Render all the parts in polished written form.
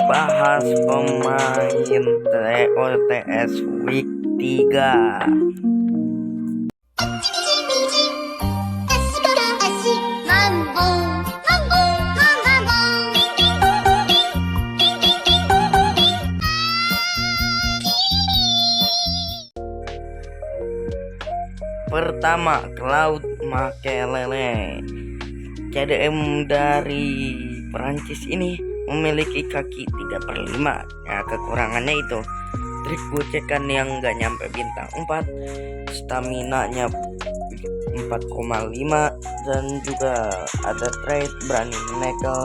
bahas pemain TOTS Week 3. Pertama, Claude Makélélé. CDM dari Perancis ini memiliki kaki 3/5. Ya, kekurangannya itu trik gocekan yang gak nyampe bintang 4, stamina-nya 4,5, dan juga ada trade berani nekel.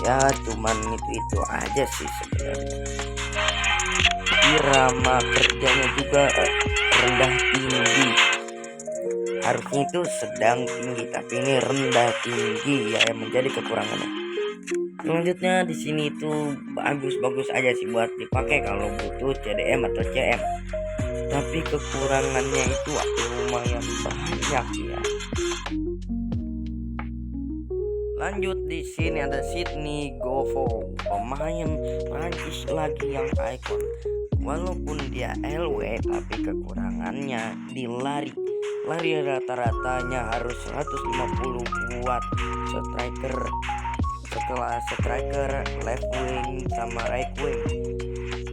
Ya cuman itu aja sih sebenarnya. Irama kerjanya juga rendah tinggi. Harusnya itu sedang tinggi, tapi ini rendah tinggi ya, yang menjadi kekurangannya. Selanjutnya di sini itu bagus-bagus aja sih buat dipakai kalau butuh CDM atau CM. Tapi kekurangannya itu lumayan banyak ya. Lanjut di sini ada Sydney Goffo, pemain Prancis lagi yang ikon. Walaupun dia LW, tapi kekurangannya di lari. Lari rata-ratanya harus 150 buat striker. Setelah striker, left wing sama right wing,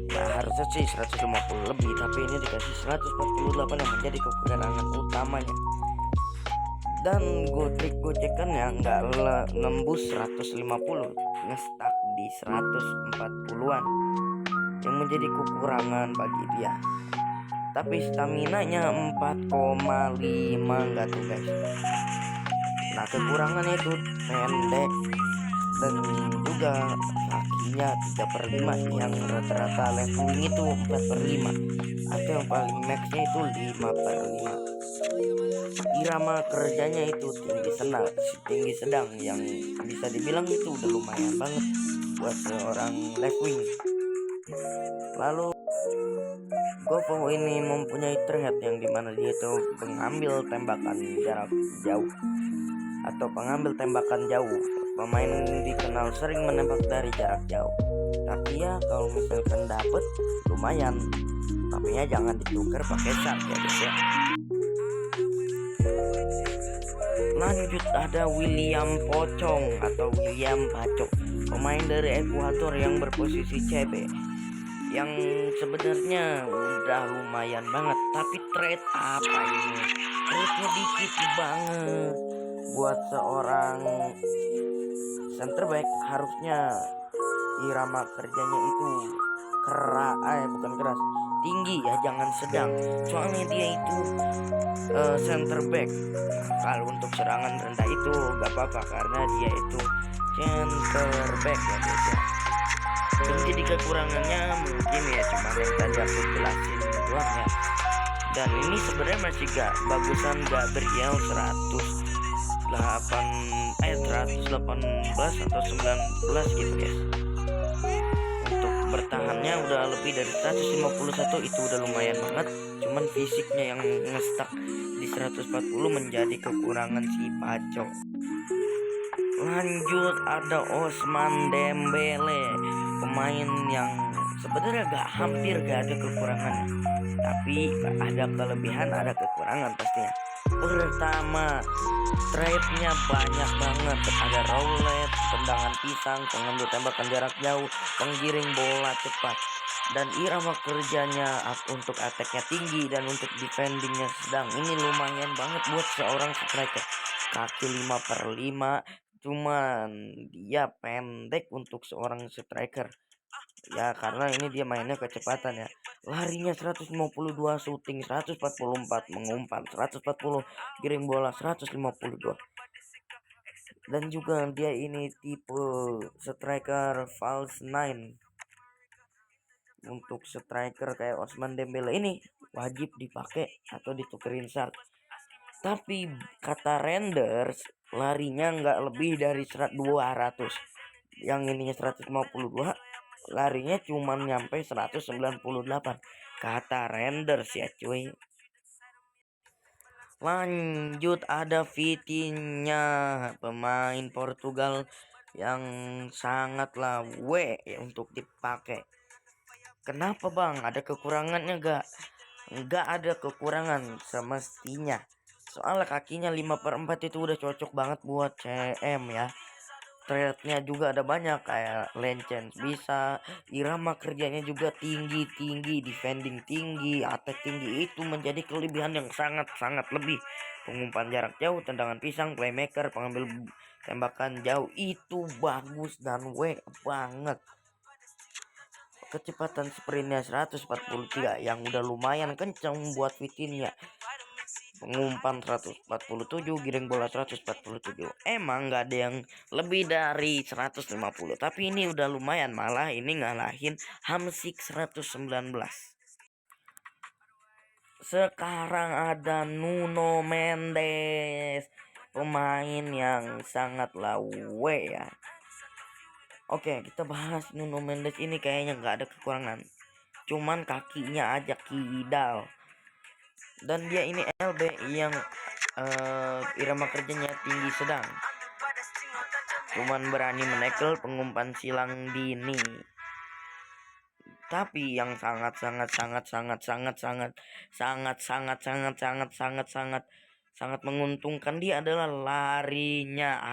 ya harusnya sih 150 lebih, tapi ini dikasih 148 yang menjadi kekurangan utamanya. Dan trik gocekannya nggak nembus 150, ngestak di 140-an yang menjadi kekurangan bagi dia. Tapi stamina-nya 4,5 enggak tuh guys. Nah kekurangannya itu pendek dan juga kakinya 3/5, yang rata-rata leveling itu 4/5, atau yang paling maxnya itu 5/5. Irama kerjanya itu tinggi sedang, yang bisa dibilang itu udah lumayan banget buat seorang left wing. Lalu Goffo ini mempunyai threat yang dimana dia itu pengambil tembakan jarak jauh atau pengambil tembakan jauh. Pemain dikenal sering menembak dari jarak jauh. Tapi ya kalau misalkan dapet lumayan, tapi ya jangan ditukar pakai shark ya guys ya. Lanjut ada William Pocong atau William Pacok, pemain dari Ekuador yang berposisi CB, yang sebenarnya udah lumayan banget, tapi trade apa ini? Trade-nya dikit banget buat seorang center back. Harusnya irama kerjanya itu bukan keras, tinggi ya, jangan sedang. Soalnya dia itu center back. Nah, kalau untuk serangan rendah itu gak apa-apa karena dia itu center back ya guys ya. Jadi kekurangannya mungkin ya cuma yang tadi aku jelasin doang ya. Dan ini sebenarnya masih gak bagusan Gabriel 118 atau 19 gitu guys. Untuk bertahannya udah lebih dari 151, itu udah lumayan banget. Cuman fisiknya yang ngestak di 140 menjadi kekurangan si Pacok. Lanjut ada Ousmane Dembélé, pemain yang sebenarnya hampir gak ada kekurangannya, tapi ada kelebihan ada kekurangan pastinya. Pertama, trade-nya banyak banget, ada roulette, tendangan pisang, pengambil tembakan jarak jauh, penggiring bola cepat, dan irama kerjanya untuk attack-nya tinggi dan untuk defending-nya sedang. Ini lumayan banget buat seorang striker. Kaki 5/5, cuman dia pendek untuk seorang striker ya, karena ini dia mainnya kecepatan ya. Larinya 152, shooting 144, mengumpan 140, giring bola 152. Dan juga dia ini tipe striker false 9. Untuk striker kayak Ousmane Dembélé ini wajib dipakai atau ditukerin shark. Tapi kata Renders larinya nggak lebih dari 200. Yang ininya 152, larinya cuma nyampe 198 kata Renders ya cuy. Lanjut ada Vitinha, pemain Portugal yang sangatlah W ya untuk dipakai. Kenapa bang? Ada kekurangannya gak? Nggak ada kekurangan semestinya. Soalnya kakinya 5/4 itu udah cocok banget buat CM ya. Threadnya juga ada banyak kayak lane chance bisa, irama kerjanya juga tinggi, defending tinggi, attack tinggi, itu menjadi kelebihan yang sangat lebih. Pengumpan jarak jauh, tendangan pisang, playmaker, pengambil tembakan jauh itu bagus dan W banget. Kecepatan sprintnya 143 yang udah lumayan kenceng buat Vitinha. Pengumpan 147, giring bola 147. Emang nggak ada yang lebih dari 150, tapi ini udah lumayan, malah ini ngalahin Hamsik 119. Sekarang ada Nuno Mendes, pemain yang sangatlah W ya. Oke, kita bahas Nuno Mendes ini, kayaknya nggak ada kekurangan. Cuman kakinya aja kidal. Dan dia ini LB yang irama kerjanya tinggi sedang. Cuman berani menekel, pengumpan silang dini. Tapi yang sangat menguntungkan dia adalah larinya.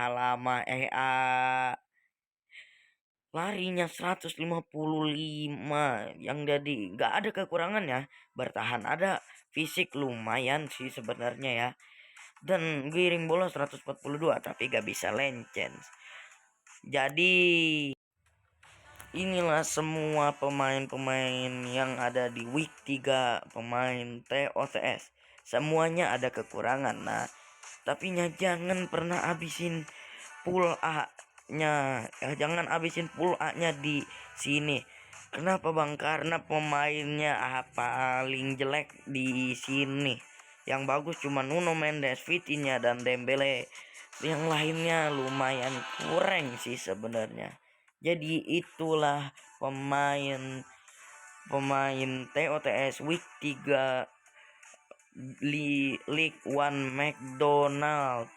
Larinya 155 yang jadi nggak ada kekurangan ya. Bertahan ada, fisik lumayan sih sebenarnya ya. Dan giring bola 142 tapi gak bisa lane chance. Jadi inilah semua pemain-pemain yang ada di week 3 pemain TOTS. Semuanya ada kekurangan. Nah, tapi jangan pernah habisin pool A-nya. Jangan habisin pool A-nya di sini. Kenapa bang? Karena pemainnya paling jelek di sini. Yang bagus cuma Nuno Mendes, Vitinha dan Dembele. Yang lainnya lumayan kurang sih sebenarnya. Jadi itulah pemain TOTS week 3 League One McDonald.